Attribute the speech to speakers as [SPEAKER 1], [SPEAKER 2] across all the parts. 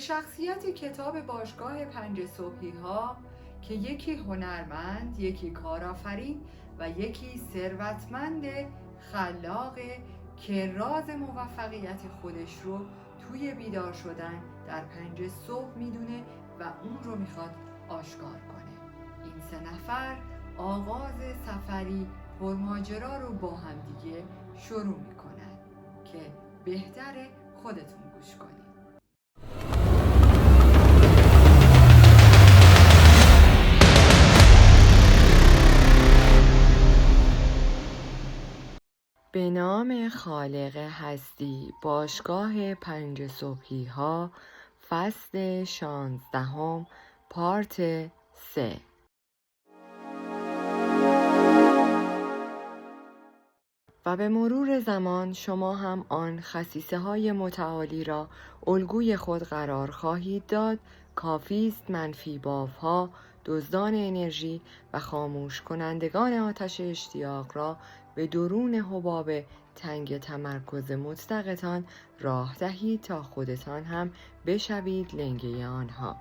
[SPEAKER 1] شخصیت کتاب باشگاه 5 صبحی ها که یکی هنرمند، یکی کارآفرین و یکی ثروتمند خلاق که راز موفقیت خودش رو توی بیدار شدن در 5 صبح میدونه و اون رو میخواد آشکار کنه. این 3 نفر آغاز سفری پرماجرا رو با هم دیگه شروع میکنن که بهتره خودتون گوش کنید. به نام خالق هستی، باشگاه 5 صبحی ها، فصل 16، پارت 3. و به مرور زمان شما هم آن خصیصه های متعالی را الگوی خود قرار خواهید داد. کافی است منفی بافها، دزدان انرژی و خاموش کنندگان آتش اشتیاق را به درون حباب تنگ تمرکز مطلقتان راه دهید تا خودتان هم بشوید لنگه آنها.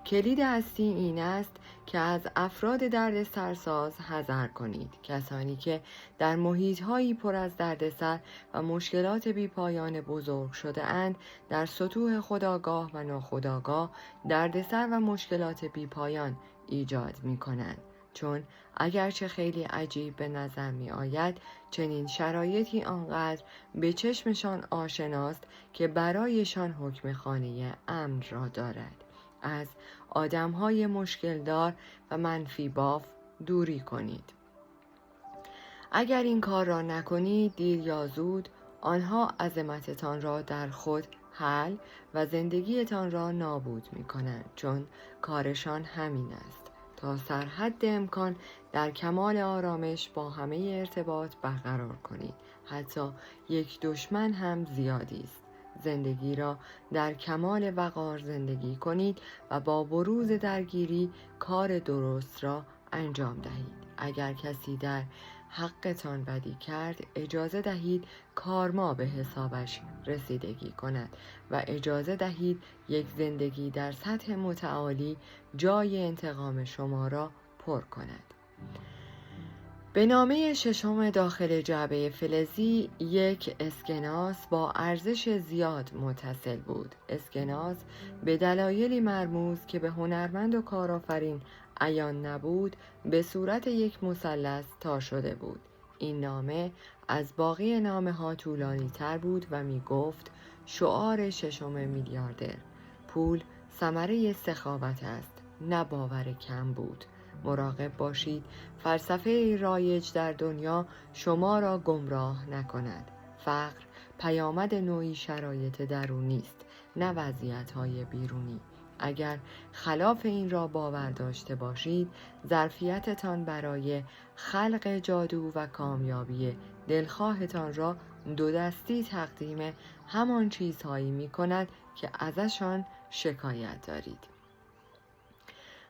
[SPEAKER 1] کلید هستی این است که از افراد درد سرساز حذر کنید. کسانی که در محیط‌هایی پر از دردسر و مشکلات بی‌پایان بزرگ شده اند، در سطوح خودآگاه و ناخودآگاه دردسر و مشکلات بی‌پایان ایجاد می‌کنند. چون اگرچه خیلی عجیب به نظر می آید، چنین شرایطی آنقدر به چشمشان آشناست که برایشان حکم خانه امن را دارد. از آدم‌های مشکلدار و منفی باف دوری کنید. اگر این کار را نکنید، دیر یا زود آنها عظمتتان را در خود حل و زندگیتان را نابود می‌کنند، چون کارشان همین است. تا سرحد امکان در کمال آرامش با همه ارتباط برقرار کنید. حتی یک دشمن هم زیادی است. زندگی را در کمال وقار زندگی کنید و با بروز درگیری کار درست را انجام دهید. اگر کسی در حقتان بدی کرد، اجازه دهید کارما به حسابش رسیدگی کند و اجازه دهید یک زندگی در سطح متعالی جای انتقام شما را پر کند. به نامه 6 داخل جعبه فلزی یک اسکناس با ارزش زیاد متصل بود. اسکناس به دلایلی مرموز که به هنرمند و کارآفرین عیان نبود، به صورت یک مثلث تا شده بود. این نامه از باقی نامه ها طولانی تر بود و می گفت: شعار 6 میلیاردر: پول ثمره سخاوت است، نه باور کم بود. مراقب باشید فلسفه رایج در دنیا شما را گمراه نکند. فقر پیامد نوعی شرایط درونی است، نه وضعیت‌های بیرونی. اگر خلاف این را باور داشته باشید، ظرفیتتان برای خلق جادو و کامیابی دلخواهتان را 2 دستی تقدیم همان چیزهایی می کند که ازشان شکایت دارید.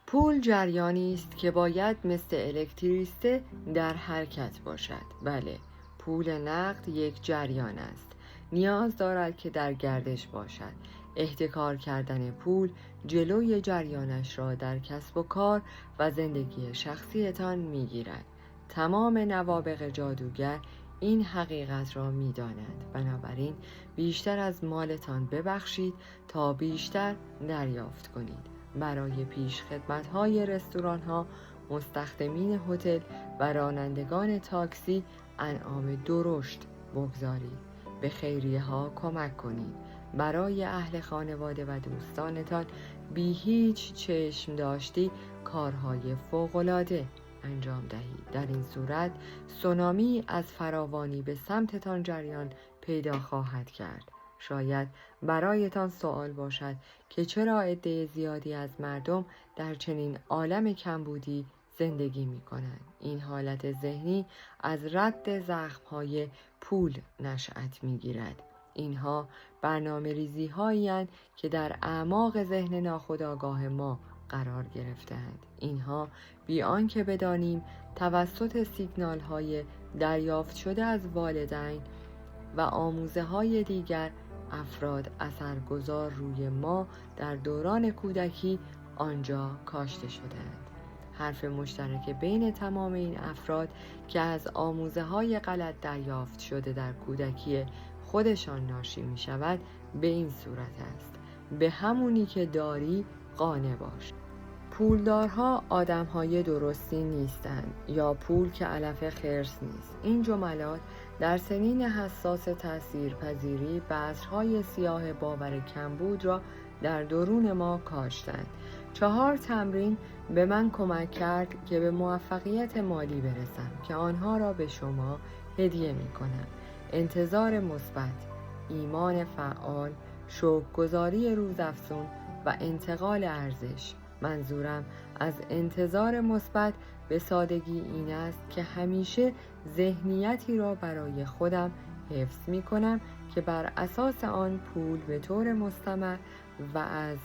[SPEAKER 1] پول جریانی است که باید مثل الکتریسته در حرکت باشد. بله، پول نقد یک جریان است. نیاز دارد که در گردش باشد. احتکار کردن پول جلوی جریانش را در کسب و کار و زندگی شخصیتان میگیرد. تمام نوابغ جادوگر این حقیقت را می‌دانند. بنابراین بیشتر از مالتان ببخشید تا بیشتر دریافت کنید. برای پیش خدمت‌های رستوران‌ها، مستخدمین هتل و رانندگان تاکسی انعام درشت بگذارید. به خیریه‌ها کمک کنید. برای اهل خانواده و دوستانتان بی هیچ چشم داشتی کارهای فوق‌العاده انجام دهید. در این صورت سونامی از فراوانی به سمتتان جریان پیدا خواهد کرد. شاید برایتان سوال باشد که چرا عده زیادی از مردم در چنین عالم کمبودی زندگی می کنند. این حالت ذهنی از رد زخم‌های پول نشأت می گیرد. اینها برنامه ریزی هایی هستند که در اعماق ذهن ناخودآگاه ما قرار گرفتند. اینها بی آنکه بدانیم توسط سیگنال های دریافت شده از والدین و آموزه های دیگر افراد اثرگذار روی ما در دوران کودکی آنجا کاشته شدند. حرف مشترک بین تمام این افراد که از آموزه‌های غلط دریافت شده در کودکی خودشان ناشی می شود به این صورت است: به همونی که داری قانع باش. پولدارها آدمهای درستی نیستند، یا پول که علف خرس نیست. این جملات در سنین حساس تأثیرپذیری بذرهای سیاه باور کمبود را در درون ما کاشتند. 4 تمرین به من کمک کرد که به موفقیت مالی برسم که آنها را به شما هدیه می کنم: انتظار مثبت، ایمان فعال، شکرگزاری روزافزون و انتقال ارزش. منظورم از انتظار مثبت به سادگی این است که همیشه ذهنیتی را برای خودم حفظ می کنم که بر اساس آن پول به طور مستمر و از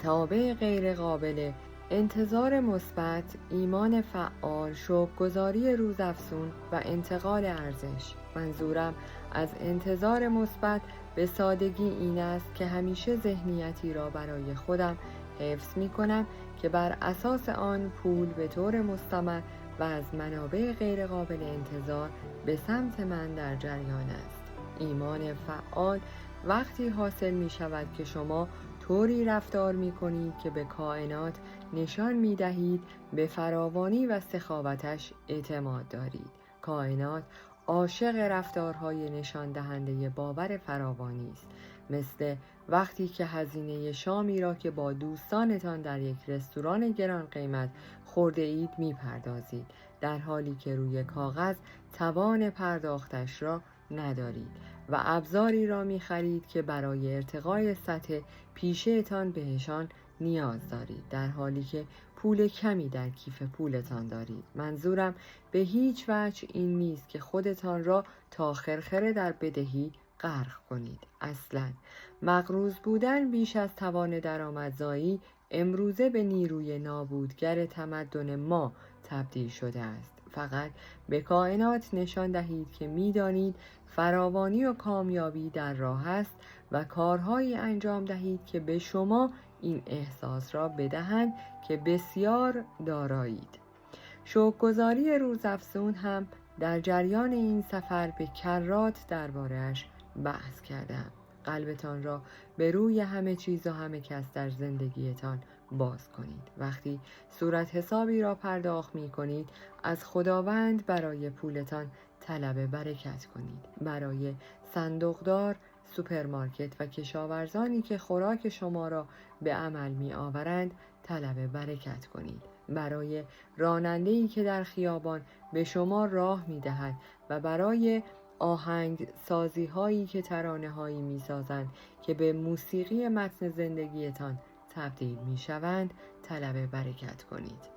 [SPEAKER 1] تابع غیر قابل انتظار مثبت، ایمان فعال، شکرگزاری روزافزون و انتقال ارزش. منظورم از انتظار مثبت به سادگی این است که همیشه ذهنیتی را برای خودم حفظ می کنم که بر اساس آن پول به طور مستمر و از منابع غیر قابل انتظار به سمت من در جریان است. ایمان فعال وقتی حاصل می شود که شما طوری رفتار می کنید که به کائنات نشان می دهید به فراوانی و سخاوتش اعتماد دارید. کائنات عاشق رفتارهای نشان دهنده باور فراوانی است، مثل وقتی که هزینه شامی را که با دوستانتان در یک رستوران گران قیمت خورده اید می پردازید، در حالی که روی کاغذ توان پرداختش را ندارید و ابزاری را می خرید که برای ارتقای سطح پیشه‌تان بهشان نیاز دارید، در حالی که پول کمی در کیف پولتان دارید. منظورم به هیچ وجه این نیست که خودتان را تا خرخره در بدهی غرق کنید. اصلاً مقروض بودن بیش از توان درآمدزایی امروزه به نیروی نابودگر تمدن ما تبدیل شده است. فقط به کائنات نشان دهید که می‌دانید فراوانی و کامیابی در راه است و کارهایی انجام دهید که به شما این احساس را بدهند که بسیار دارایید. شکرگزاری روزافزون هم در جریان این سفر به کرات درباره‌اش بحث کردم. قلبتان را به روی همه چیز و همه کس در زندگیتان باز کنید. وقتی صورت حسابی را پرداخت می کنید، از خداوند برای پولتان طلب برکت کنید. برای صندوقدار، سوپرمارکت و کشاورزانی که خوراک شما را به عمل می آورند طلب برکت کنید. برای راننده‌ای که در خیابان به شما راه می دهد و برای آهنگ سازی هایی که ترانه هایی می سازند که به موسیقی متن زندگیتان تبدیل می شوند طلب برکت کنید.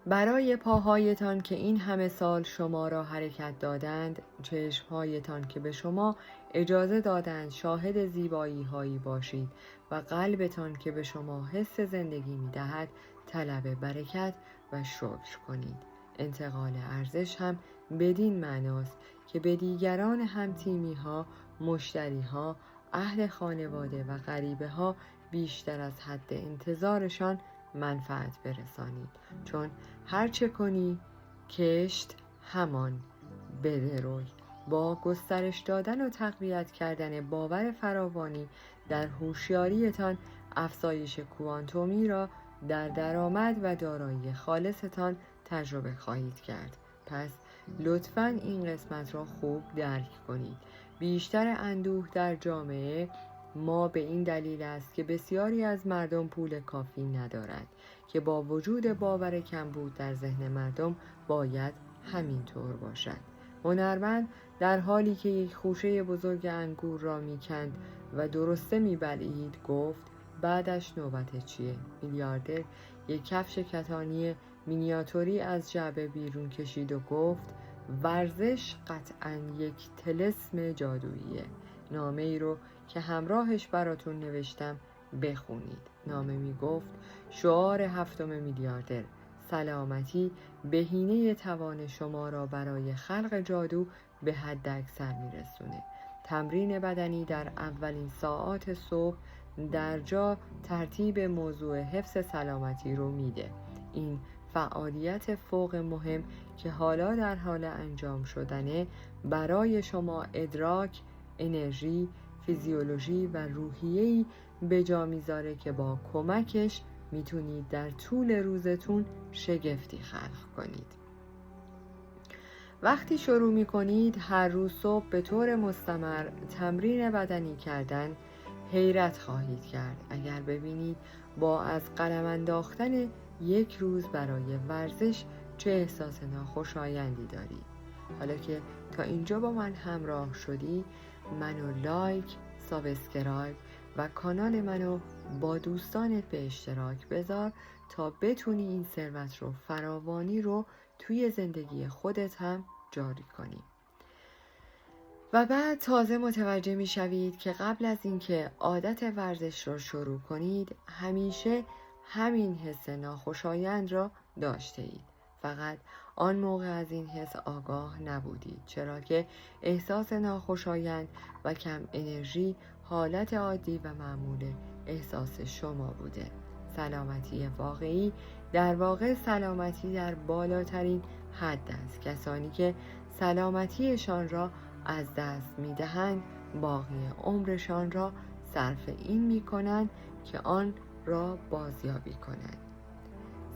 [SPEAKER 1] برای پاهایتان که این همه سال شما را حرکت دادند، چشمهایتان که به شما اجازه دادند شاهد زیبایی هایی باشید و قلبتان که به شما حس زندگی می دهد طلب برکت و شکر کنید. انتقال ارزش هم بدین معناست که به دیگران هم‌تیمی ها، مشتری ها، اهل خانواده و غریبه ها بیشتر از حد انتظارشان منفعت برسانید، چون هرچه کنی کشت همان بدروی. با گسترش دادن و تقویت کردن باور فراوانی در هوشیاریتان، افزایش کوانتومی را در درآمد و دارایی خالصتان تجربه خواهید کرد. پس لطفاً این قسمت را خوب درک کنید. بیشتر اندوه در جامعه ما به این دلیل است که بسیاری از مردم پول کافی ندارند که با وجود باور کمبود در ذهن مردم باید همین طور باشد. هنرمند در حالی که یک خوشه بزرگ انگور را میکند و درسته میبلعید گفت بعدش نوبت چیه؟ میلیاردر یک کفش کتانی مینیاتوری از جعبه بیرون کشید و گفت ورزش قطعاً یک طلسم جادوییه. نامه ای رو که همراهش براتون نوشتم بخونید. نامه می گفت شعار 7 میلیاردر: سلامتی بهینه توان شما را برای خلق جادو به حد اکثر می رسونه. تمرین بدنی در اولین ساعات صبح در جا ترتیب موضوع حفظ سلامتی رو میده. این فعالیت فوق مهم که حالا در حال انجام شدنه برای شما ادراک، انرژی، فیزیولوژی و روحیه‌ای به جا میذاره که با کمکش میتونید در طول روزتون شگفتی خلق کنید. وقتی شروع میکنید هر روز صبح به طور مستمر تمرین بدنی کردن، حیرت خواهید کرد اگر ببینید با از قلم انداختن یک روز برای ورزش چه احساس ناخوشایندی دارید. حالا که تا اینجا با من همراه شدی، منو لایک، سابسکرایب و کانال منو با دوستانت به اشتراک بذار تا بتونی این ثروت رو فراوانی رو توی زندگی خودت هم جاری کنی. و بعد تازه متوجه می شوید که قبل از اینکه عادت ورزش را شروع کنید همیشه همین حس ناخوشایند را داشته اید. فقط آن موقع از این حس آگاه نبودید، چرا که احساس ناخوشایند و کم انرژی حالت عادی و معمول احساس شما بوده. سلامتی واقعی در واقع سلامتی در بالاترین حد است. کسانی که سلامتیشان را از دست می‌دهند باقی عمرشان را صرف این می‌کنند که آن را بازیابی کنند.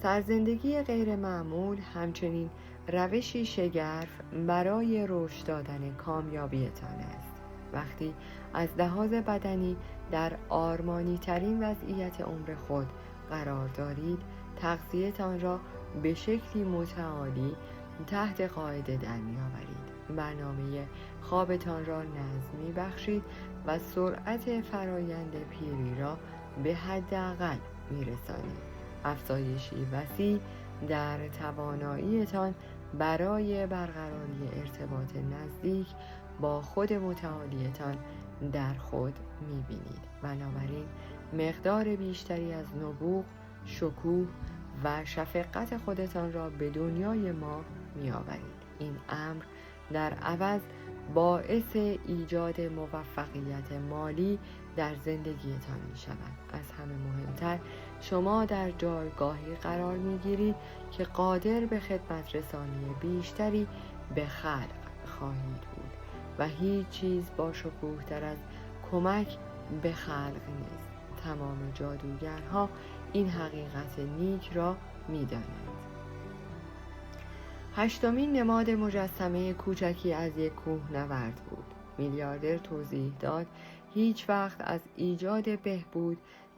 [SPEAKER 1] سرزندگی غیر معمول همچنین روشی شگرف برای رشد دادن کامیابیتان است. وقتی از لحاظ بدنی در آرمانی ترین وضعیت عمر خود قرار دارید، تغذیه‌تان را به شکلی متعالی تحت قاعده در می‌آورید. برنامه خوابتان را نظم می‌بخشید و سرعت فرایند پیری را به حداقل می‌رسانید. افزایشی وسیع در تواناییتان برای برقراری ارتباط نزدیک با خود متعالیتان در خود می‌بینید. بنابراین مقدار بیشتری از نبوغ، شکوه و شفقت خودتان را به دنیای ما می‌آورید. این امر در عوض باعث ایجاد موفقیت مالی در زندگیتان می شود. از همه مهمتر شما در جایگاهی قرار می گیرید که قادر به خدمت رسانی بیشتری به خلق خواهید بود و هیچ چیز با شکوه تر از کمک به خلق نیست. تمام جادوگرها این حقیقت نیک را می دانند. هشتمین نماد مجسمه کوچکی از یک کوهنورد بود. میلیاردر توضیح داد هیچ وقت از ایجاد بهبود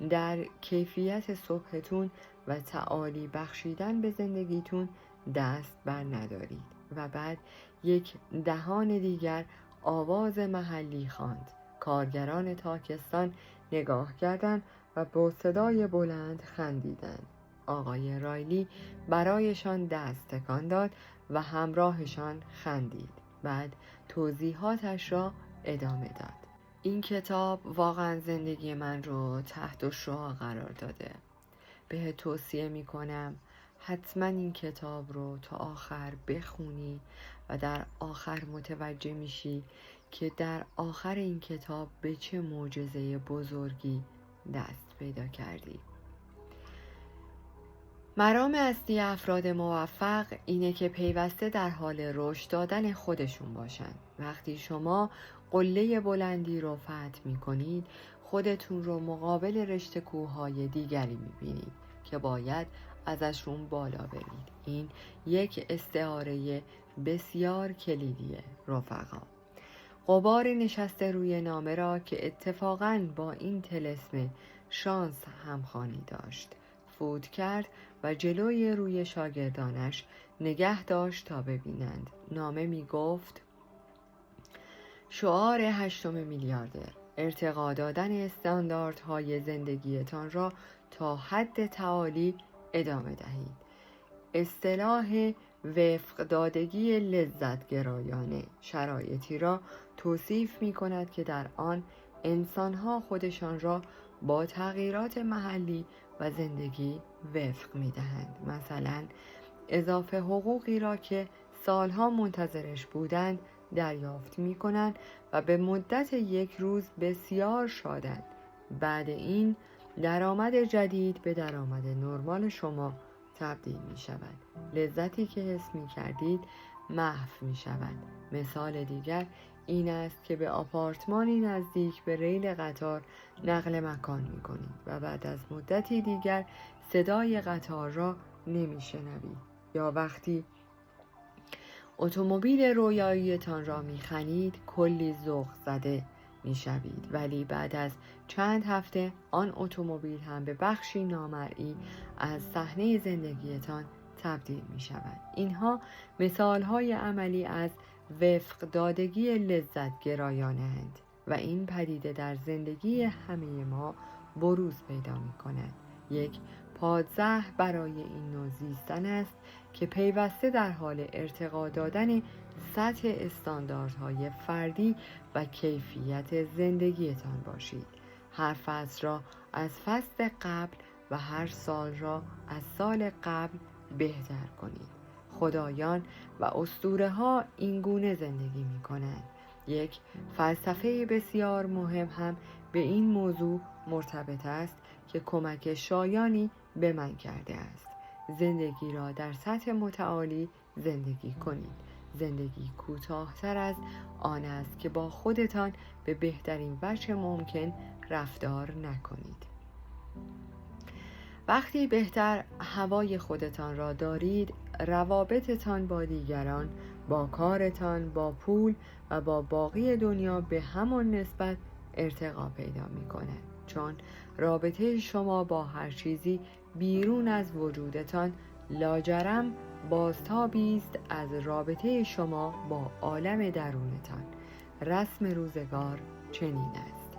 [SPEAKER 1] در کیفیت صبحتون و تعالی بخشیدن به زندگیتون دست بر ندارید. و بعد یک دهان دیگر آواز محلی خواند. کارگران تاکستان نگاه کردند و با صدای بلند خندیدند. آقای رایلی برایشان دست تکان داد و همراهشان خندید. بعد توضیحاتش را ادامه داد. این کتاب واقعا زندگی من رو تحت شعاع قرار داده. به توصیه می کنم حتما این کتاب رو تا آخر بخونی و در آخر متوجه میشی که در آخر این کتاب به چه معجزه بزرگی دست پیدا کردی. مرام اصلی افراد موفق اینه که پیوسته در حال رشد دادن خودشون باشن. وقتی شما قله بلندی رو فتح می‌کنید، خودتون رو مقابل رشته کوه‌های دیگری می‌بینید که باید ازشون بالا برید. این یک استعاره بسیار کلیدیه رفقا. غبار نشسته روی نامه را که اتفاقاً با این طلسم شانس همخوانی داشت فوت کرد و جلوی روی شاگردانش نگه داشت تا ببینند. نامه می گفت: شعار 8 میلیاردر: ارتقا دادن استانداردهای زندگیتان را تا حد تعالی ادامه دهید. اصطلاح وفق دادگی لذت گرایانه شرایطی را توصیف می کند که در آن انسانها خودشان را با تغییرات محلی و زندگی وفق می دهند. مثلا اضافه حقوقی را که سالها منتظرش بودند دریافت می کنند و به مدت 1 روز بسیار شادند. بعد این درآمد جدید به درآمد نرمال شما تبدیل می شود. لذتی که حس می کردید محو می شود. مثال دیگر این است که به آپارتمانی نزدیک به ریل قطار نقل مکان می کنید و بعد از مدتی دیگر صدای قطار را نمی شنوید. یا وقتی اتومبیل رویاییتان را می خرید کلی ذوق زده می شوید، ولی بعد از چند هفته آن اتومبیل هم به بخشی نامرئی از صحنه زندگیتان تبدیل می شود. اینها مثالهای عملی از وفق دادگی لذت گرایانه اند و این پدیده در زندگی همه ما بروز پیدا می کند. یک پادزهر برای این نوع زیستن است که پیوسته در حال ارتقا دادن سطح استانداردهای فردی و کیفیت زندگیتان باشید. هر فصل را از فصل قبل و هر سال را از سال قبل بهتر کنید. خدایان و اسطوره ها این گونه زندگی می کنند. یک فلسفه بسیار مهم هم به این موضوع مرتبط است که کمک شایانی به من کرده است. زندگی را در سطح متعالی زندگی کنید. زندگی کوتاه‌تر از آن است که با خودتان به بهترین وجه ممکن رفتار نکنید. وقتی بهتر هوای خودتان را دارید، روابطتان با دیگران، با کارتان، با پول و با باقی دنیا به همان نسبت ارتقا پیدا می کند. چون رابطه شما با هر چیزی بیرون از وجودتان لاجرم بازتابی است از رابطه شما با عالم درونتان. رسم روزگار چنین است.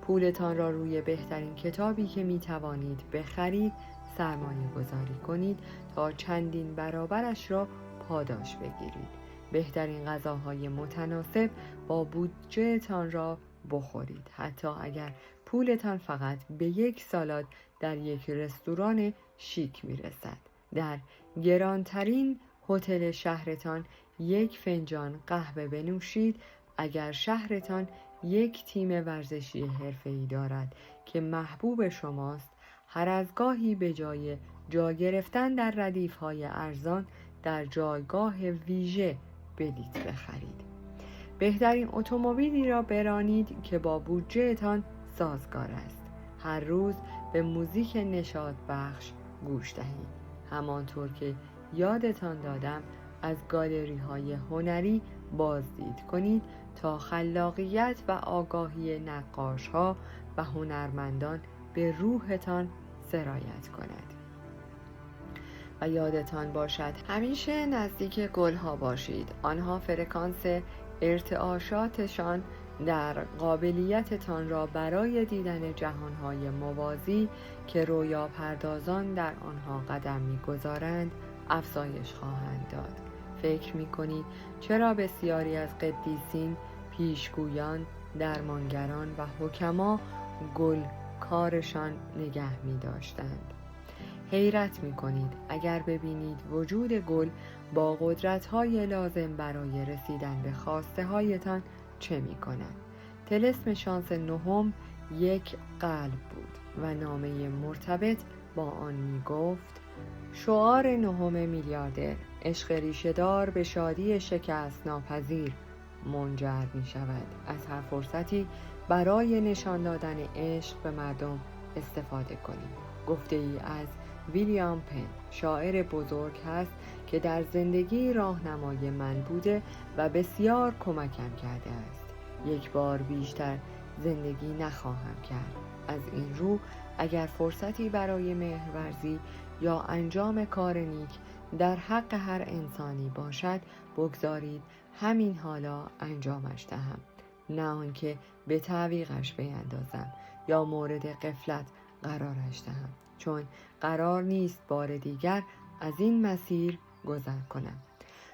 [SPEAKER 1] پولتان را روی بهترین کتابی که می توانید بخرید سرمایه گذاری کنید تا چندین برابرش را پاداش بگیرید. بهترین غذاهای متناسب با بودجه‌تان را بخورید، حتی اگر پولتان فقط به 1 سالاد در یک رستوران شیک می رسد. در گرانترین هتل شهرتان 1 فنجان قهوه بنوشید. اگر شهرتان 1 تیم ورزشی حرفه‌ای دارد که محبوب شماست، هر از گاهی به جای جا گرفتن در ردیف‌های ارزان در جایگاه ویژه بلیط بخرید. بهترین اتومبیلی را برانید که با بودجه‌تان سازگار است. هر روز به موزیک نشاط بخش گوش دهید. همانطور که یادتان دادم از گالری‌های هنری بازدید کنید تا خلاقیت و آگاهی نقاش‌ها و هنرمندان به روحتان سرایت کند. و یادتان باشد همیشه نزدیک گلها باشید. آنها فرکانس ارتعاشاتشان در قابلیتتان را برای دیدن جهانهای موازی که رویا پردازان در آنها قدم می‌گذارند افزایش خواهند داد. فکر می‌کنید چرا بسیاری از قدیسین، پیشگویان، درمانگران و حکما گل کارشان نگه می‌داشتند؟ حیرت می‌کنید اگر ببینید وجود گل با قدرت‌های لازم برای رسیدن به خواسته هایتان چه می‌کند. طلسم شانس 9 1 قلب بود و نامه مرتبط با آن می‌گفت: شعار 9 میلیاردر، عشق ریشه‌دار به شادی شکست ناپذیر منجر می‌شود. از هر فرصتی برای نشان دادن عشق به مردم استفاده کنید. گفته‌ای از ویلیام پن، شاعر بزرگ هست که در زندگی راهنمای من بوده و بسیار کمکم کرده است. 1 بار بیشتر زندگی نخواهم کرد. از این رو اگر فرصتی برای مهرورزی یا انجام کار نیک در حق هر انسانی باشد، بگذارید همین حالا انجامش دهم، نه آنکه به تعویقش بیندازم یا مورد غفلت قرارش دهم، چون قرار نیست بار دیگر از این مسیر گذر کنم.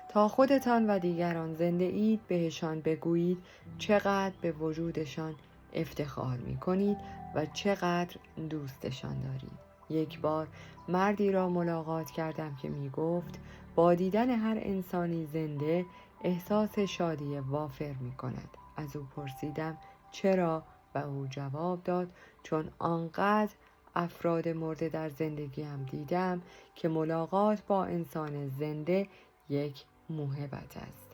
[SPEAKER 1] تا خودتان و دیگران زنده اید بهشان بگویید چقدر به وجودشان افتخار می کنید و چقدر دوستشان دارید. 1 بار مردی را ملاقات کردم که می گفت با دیدن هر انسانی زنده احساس شادی وافر می کند. از او پرسیدم چرا و او جواب داد چون آنقدر افراد مرده در زندگیم دیدم که ملاقات با انسان زنده یک موهبت است.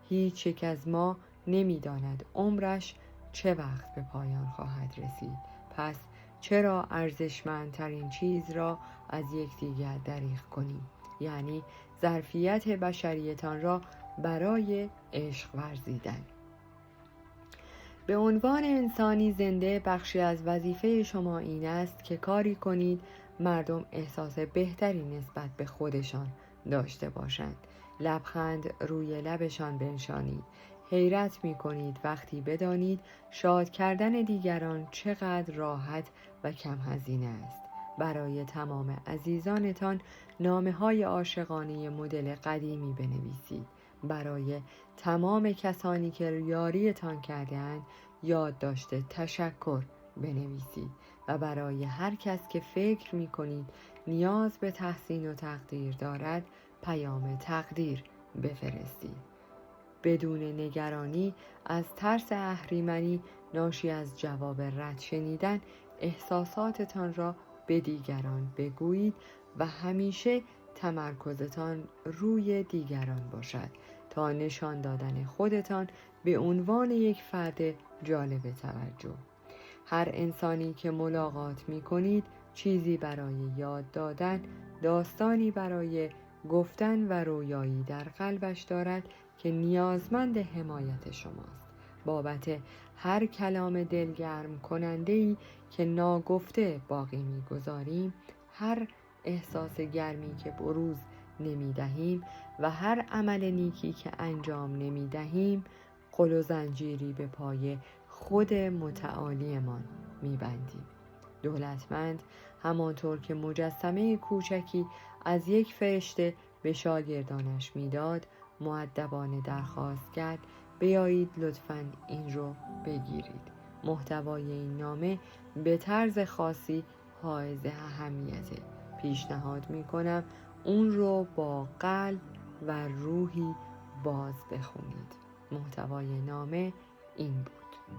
[SPEAKER 1] هیچ یک از ما نمی‌داند عمرش چه وقت به پایان خواهد رسید. پس چرا ارزشمندترین چیز را از یکدیگر دریغ کنیم؟ یعنی ظرفیت بشریتان را برای عشق ورزیدن. به عنوان انسانی زنده بخشی از وظیفه شما این است که کاری کنید مردم احساس بهتری نسبت به خودشان داشته باشند. لبخند روی لبشان بنشانید. حیرت می کنید وقتی بدانید شاد کردن دیگران چقدر راحت و کم هزینه است. برای تمام عزیزانتان نامه‌های عاشقانه مدل قدیمی بنویسید. برای تمام کسانی که یاریتان کرده‌اند یادداشت تشکر بنویسید و برای هر کس که فکر می کنید نیاز به تحسین و تقدیر دارد پیام تقدیر بفرستید. بدون نگرانی از ترس اهریمنی ناشی از جواب رد شنیدن احساساتتان را به دیگران بگویید و همیشه تمرکزتان روی دیگران باشد تا نشان دادن خودتان به عنوان یک فرد جالب توجه. هر انسانی که ملاقات می کنید چیزی برای یاد دادن، داستانی برای گفتن و رویایی در قلبش دارد که نیازمند حمایت شماست. بابت هر کلام دلگرم کننده‌ای که ناگفته باقی می‌گذاریم، هر احساس گرمی که بروز نمی‌دهیم و هر عمل نیکی که انجام نمی‌دهیم، غل و زنجیری به پای خود متعالیمان می‌بندیم. دولتمند همانطور که مجسمه کوچکی از یک فرشته به شاگردانش میداد، مؤدبانه درخواست کرد بیایید لطفاً این رو بگیرید. محتوای این نامه به طرز خاصی حائز اهمیته. پیشنهاد میکنم اون رو با قلب و روحی باز بخونید. محتوای نامه این بود: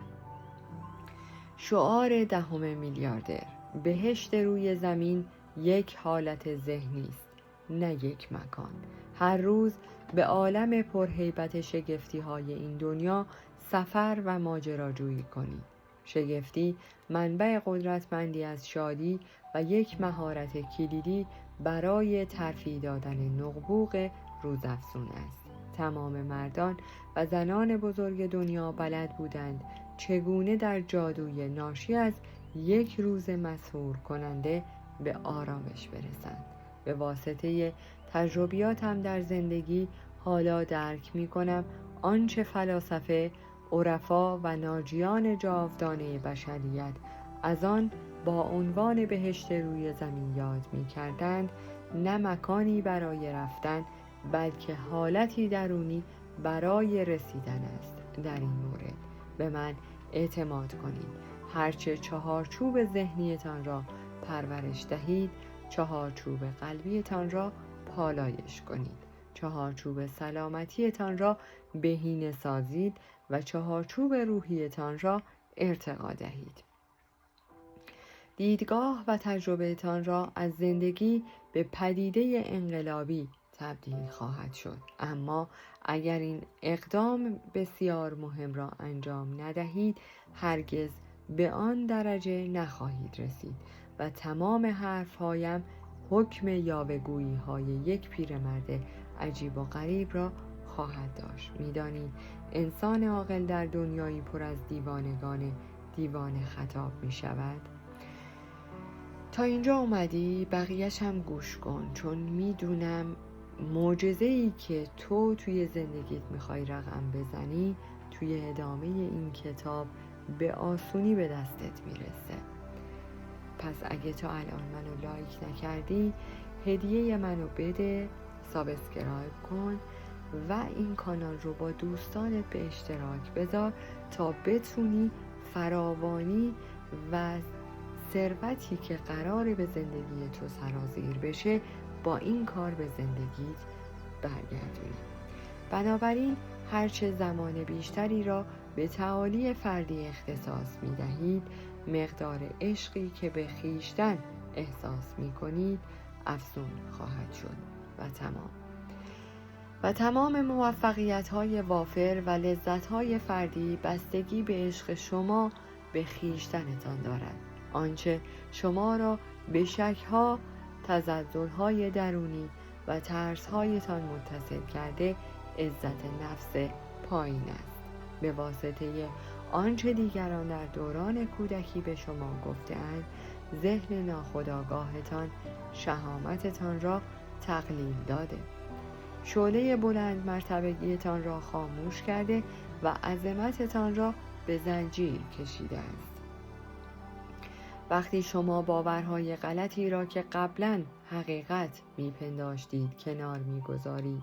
[SPEAKER 1] شعار 10 میلیاردر: بهشت روی زمین یک حالت ذهنی است، نه یک مکان. هر روز به عالم پرهیبت شگفتی‌های این دنیا سفر و ماجراجویی کنید. شگفتی منبع قدرتمندی از شادی و یک مهارت کلیدی برای ترفیع دادن نقبوق روزافزون است. تمام مردان و زنان بزرگ دنیا بلد بودند چگونه در جادوی ناشی از یک روز مسحور کننده به آرامش برسند. به واسطه تجربیاتم در زندگی حالا درک می کنم آنچه فلاسفه، عرفا و ناجیان جاودانه بشریت از آن با عنوان بهشت روی زمین یاد می کردند، نه مکانی برای رفتن بلکه حالتی درونی برای رسیدن است. در این مورد به من اعتماد کنید. هرچه چهارچوب ذهنیتان را پرورش دهید، چهارچوب قلبیتان را پالایش کنید. چهارچوب سلامتیتان را بهینه سازید و چهارچوب روحیتان را ارتقا دهید. دیدگاه و تجربهتان را از زندگی به پدیده انقلابی تبدیل خواهد شد. اما اگر این اقدام بسیار مهم را انجام ندهید، هرگز به آن درجه نخواهید رسید و تمام حرفهایم حکم یاوه‌گویی های یک پیرمرد عجیب و غریب را خواهد داشت. می‌دانید انسان عاقل در دنیایی پر از دیوانگان دیوانه خطاب می شود. تا اینجا اومدی، بقیه‌ش هم گوش کن، چون میدونم معجزه‌ای که تو توی زندگیت میخوای رقم بزنی توی ادامه این کتاب به آسونی به دستت میرسه. پس اگه تا الان منو لایک نکردی، هدیه منو بده، سابسکرایب کن و این کانال رو با دوستانت به اشتراک بذار تا بتونی فراوانی و ثروتی که قراره به زندگی تو سرازیر بشه با این کار به زندگیت برگردونی. بنابراین هرچه زمان بیشتری را به تعالی فردی اختصاص می دهید، مقدار عشقی که به خویشتن احساس می کنید افزون خواهد شد و تمام موفقیت‌های وافر و لذت‌های فردی بستگی به عشق شما به خویشتنتان دارد. آنچه شما را به شک‌ها، تزلزل‌های درونی و ترس‌هایتان متصل کرده عزت نفس پایین است. به واسطه آنچه دیگران در دوران کودکی به شما گفته‌اند، ذهن ناخودآگاهتان شهامتتان را تقلیل داده، شعله بلند مرتبگیتان را خاموش کرده و عظمتتان را به زنجیر کشیده است. وقتی شما باورهای غلطی را که قبلاً حقیقت میپنداشتید کنار میگذارید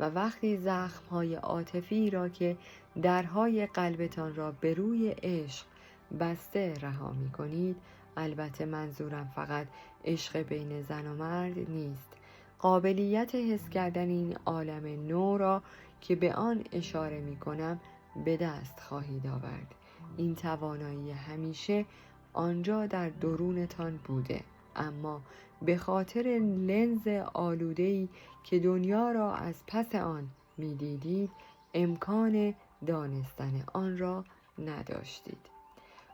[SPEAKER 1] و وقتی زخمهای عاطفی را که درهای قلبتان را به روی عشق بسته رها میکنید، البته منظورم فقط عشق بین زن و مرد نیست، قابلیت حس کردن این عالم نو را که به آن اشاره می کنم به دست خواهید آورد. این توانایی همیشه آنجا در درونتان بوده، اما به خاطر لنز آلوده‌ای که دنیا را از پس آن می دیدید امکان دانستن آن را نداشتید.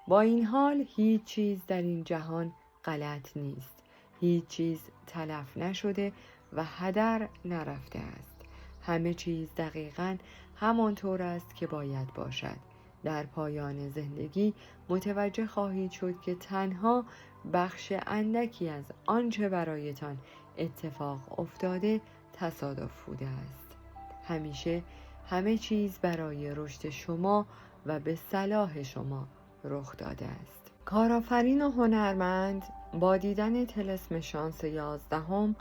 [SPEAKER 1] با این حال هیچ چیز در این جهان غلط نیست، هیچ چیز تلف نشده و هدر نرفته است. همه چیز دقیقاً همانطور است که باید باشد. در پایان زندگی متوجه خواهید شد که تنها بخش اندکی از آنچه برایتان اتفاق افتاده تصادف بوده است. همیشه همه چیز برای رشد شما و به صلاح شما رخ داده است. کارآفرین و هنرمند با دیدن طلسم شانس 11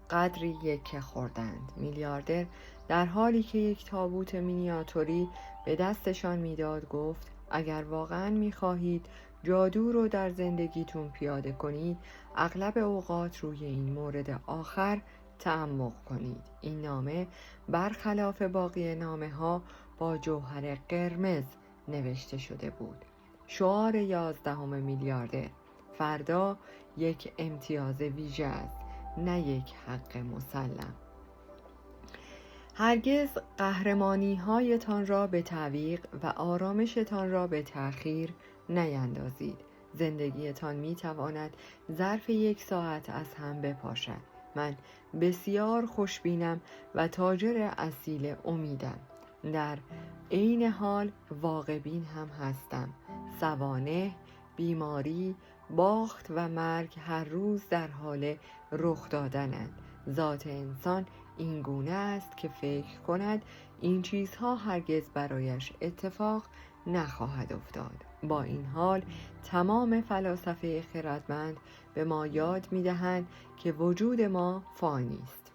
[SPEAKER 1] قدری یکه خوردند. میلیاردر در حالی که یک تابوت مینیاتوری به دستشان میداد گفت اگر واقعا میخواهید جادو رو در زندگیتون پیاده کنید، اغلب اوقات روی این مورد آخر تعمق کنید. این نامه برخلاف باقی نامه ها با جوهر قرمز نوشته شده بود. شعار 11 میلیاردر: فردا یک امتیاز ویژه است، نه یک حق مسلم. هرگز قهرمانی هایتان را به تعویق و آرامشتان را به تأخیر نیندازید. زندگیتان می تواند ظرف 1 ساعت از هم بپاشد. من بسیار خوشبینم و تاجر اصیل امیدم. در عین حال واقع‌بین هم هستم. سوانح، بیماری، باخت و مرگ هر روز در حال رخ دادنند. ذات انسان این گونه است که فکر کند این چیزها هرگز برایش اتفاق نخواهد افتاد. با این حال تمام فلاسفه خردمند به ما یاد می‌دهند که وجود ما فانی است.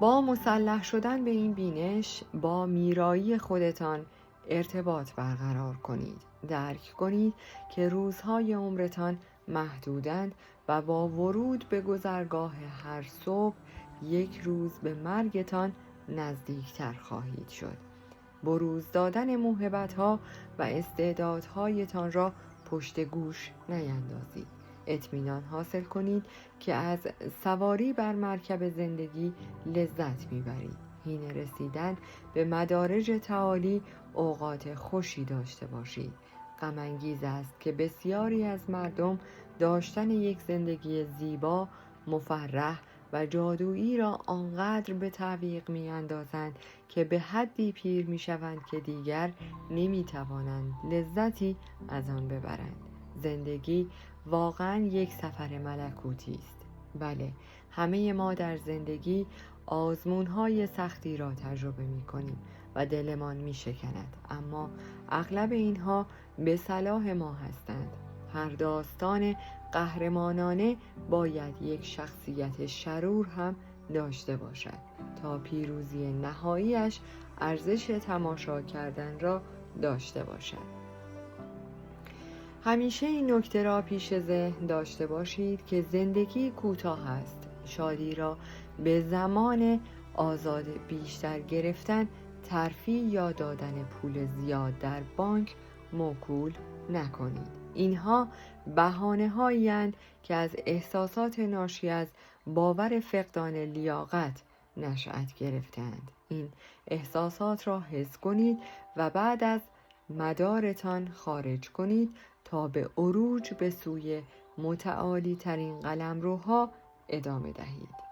[SPEAKER 1] با مسلح شدن به این بینش با میرایی خودتان ارتباط برقرار کنید. درک کنید که روزهای عمرتان محدودند و با ورود به گذرگاه هر صبح 1 روز به مرگتان نزدیکتر خواهید شد. بروز دادن موهبت‌ها و استعدادهایتان را پشت گوش نیندازید. اطمینان حاصل کنید که از سواری بر مرکب زندگی لذت میبرید. حین رسیدن به مدارج تعالی اوقات خوشی داشته باشید. غم انگیز است که بسیاری از مردم داشتن یک زندگی زیبا، مفرح و جادویی را آنقدر به تعویق می اندازند که به حدی پیر می شوند که دیگر نمی توانند لذتی از آن ببرند. زندگی واقعا یک سفر ملکوتی است. بله، همه ما در زندگی آزمون‌های سختی را تجربه می‌کنیم و دلمان می‌شکند، اما اغلب اینها به صلاح ما هستند. هر داستان قهرمانانه باید یک شخصیت شرور هم داشته باشد تا پیروزی نهاییش ارزش تماشا کردن را داشته باشد. همیشه این نکته را پیش ذهن داشته باشید که زندگی کوتاه است. شادی را به زمان آزاد بیشتر گرفتن، ترفیع یا دادن پول زیاد در بانک موکول نکنید. اینها بهانه‌هایی اند که از احساسات ناشی از باور فقدان لیاقت نشأت گرفتند. این احساسات را حس کنید و بعد از مدارتان خارج کنید تا به عروج به سوی متعالی ترین قلمروها ادامه دهید.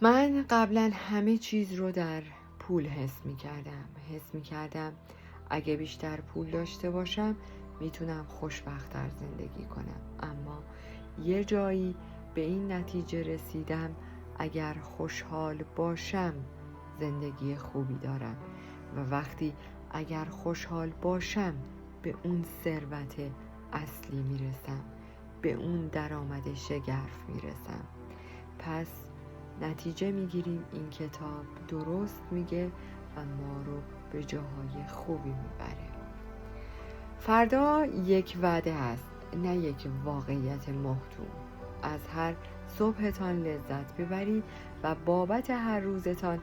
[SPEAKER 1] من قبلا همه چیز رو در پول حس می کردم اگه بیشتر پول داشته باشم میتونم خوشبخت‌تر زندگی کنم. اما یه جایی به این نتیجه رسیدم اگر خوشحال باشم زندگی خوبی دارم و وقتی اگر خوشحال باشم به اون ثروت اصلی میرسم، به اون درآمد شگرف میرسم. پس نتیجه میگیریم این کتاب درست میگه و ما رو به جاهای خوبی میبره. فردا یک وعده است، نه یک واقعیت محتوم. از هر صبحتان لذت ببرید و بابت هر روزتان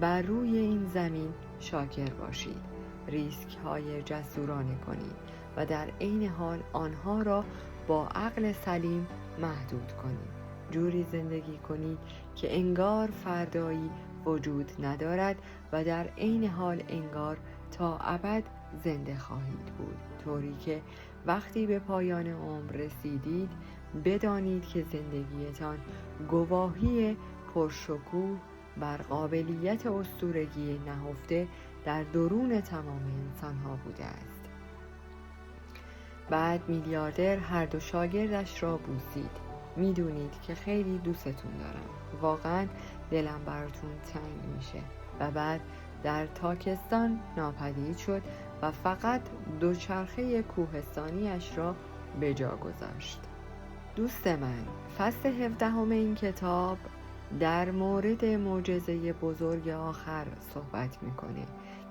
[SPEAKER 1] بر روی این زمین شاکر باشید. ریسک های جسورانه کنید و در عین حال آنها را با عقل سلیم محدود کنید. جوری زندگی کنید که انگار فردایی وجود ندارد و در عین حال انگار تا ابد زنده خواهید بود، طوری که وقتی به پایان عمر رسیدید بدانید که زندگیتان گواهی پرشکوه بر قابلیت اسطورگی نهفته در درون تمام انسانها بوده است. بعد میلیاردر هر دو شاگردش را بوسید. میدونید که خیلی دوستتون دارم. واقعا دلم براتون تنگ میشه. و بعد در تاکستان ناپدید شد و فقط دوچرخه کوهستانیش را به جا گذاشت. دوست من، فصل 17 این کتاب در مورد معجزه بزرگ آخر صحبت میکنه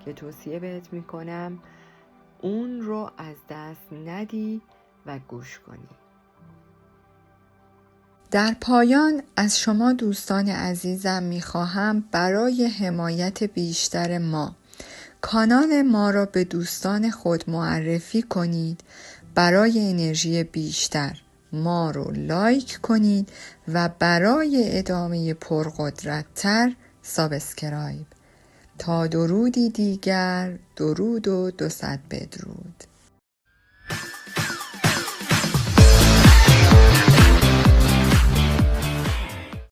[SPEAKER 1] که توصیه بهت میکنم اون رو از دست ندی و گوش کنی.
[SPEAKER 2] در پایان از شما دوستان عزیزم میخواهم برای حمایت بیشتر ما کانال ما را به دوستان خود معرفی کنید. برای انرژی بیشتر ما رو لایک کنید و برای ادامه پرقدرت‌تر سابسکرایب. تا درودی دیگر، درود و 200 بدرود.